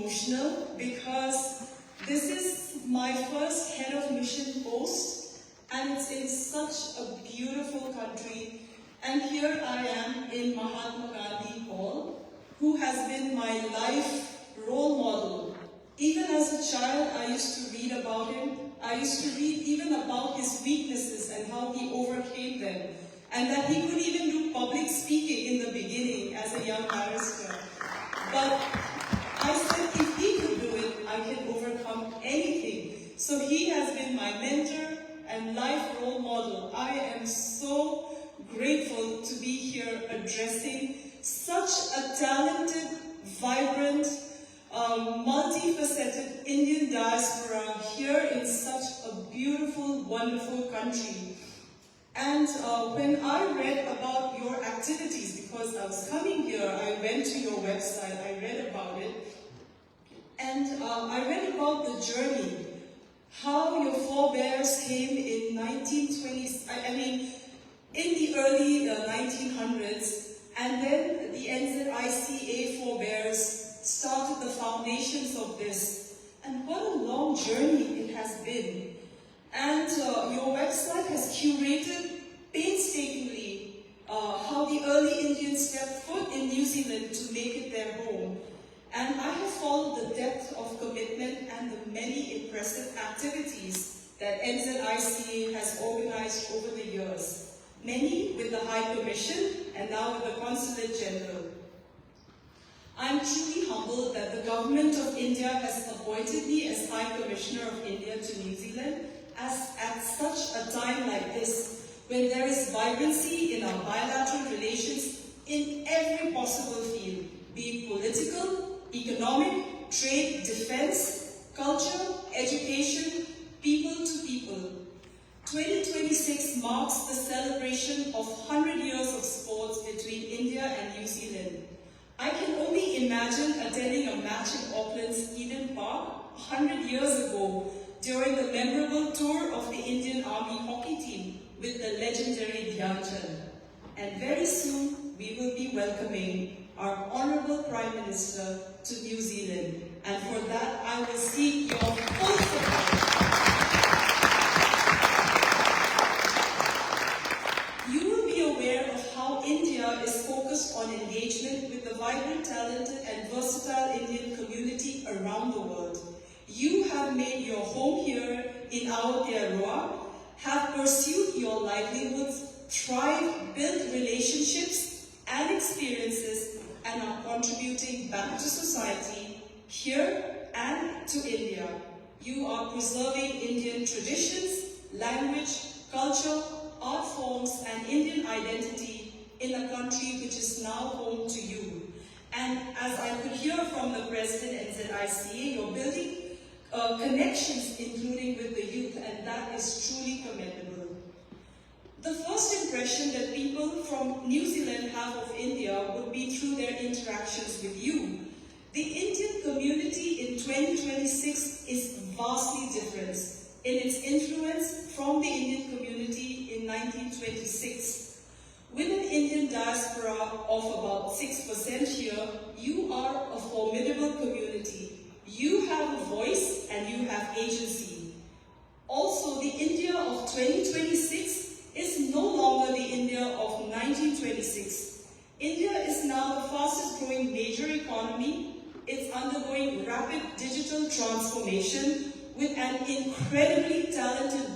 emotional because this is my first head of mission post, and it's in such a beautiful country. And here I am in Mahatma Gandhi Hall, who has been my life role model. Even as a child, I used to read about him. I used to read even about his weaknesses and how he overcame them, and that he could even do public speaking in the beginning as a young barrister. But I said, if he could do it, I can overcome anything. So he has been my mentor and life role model. I am so grateful to be here addressing such a talented, vibrant, multifaceted Indian diaspora here in such a beautiful, wonderful country. And when I read about your activities, because I was coming here, I went to your website, I read about it, and I read about the journey, how your forebears came in 1920s, in the early 1900s, and then the NZICA forebears started the foundations of this. And what a long journey it has been. And your website has curated painstakingly how the early Indians stepped foot in New Zealand to make it their home. And I have followed the depth of commitment and the many impressive activities that NZICA has organized over the years, many with the High Commission and now with the Consulate General. I am truly humbled that the Government of India has appointed me as High Commissioner of India to New Zealand at such a time like this, when there is vibrancy in our bilateral relations in every possible field, be it political, economic, trade, defense, culture, education, people to people. 2026 marks the celebration of 100 years of sports between India and New Zealand. I can only imagine attending a match in Auckland's Eden Park 100 years ago during the memorable tour of the Indian Army hockey team with the legendary Dhyan Chand. And very soon we will be welcoming our Honourable Prime Minister to New Zealand. And for that I will seek your full support. You will be aware of how India is focused on engagement with the vibrant, talented and versatile Indian community around the world. You have made your home here in Aotearoa, have pursued your livelihoods, thrived, built relationships and experiences, and are contributing back to society here and to India. You are preserving Indian traditions, language, culture, art forms and Indian identity in a country which is now home to you. And as I could hear from the President and NZICA, you're building connections including with the youth, and that is truly commendable. The first impression that people from New Zealand have of India would be through their interactions with you. The Indian community in 2026 is vastly different in its influence from the Indian community in 1926. With an Indian diaspora of about 6% here, you are a formidable community. You have a voice and you have agency. Also, the India of 2026 is no longer the India of 1926. India is now the fastest growing major economy. It's undergoing rapid digital transformation with an incredibly talented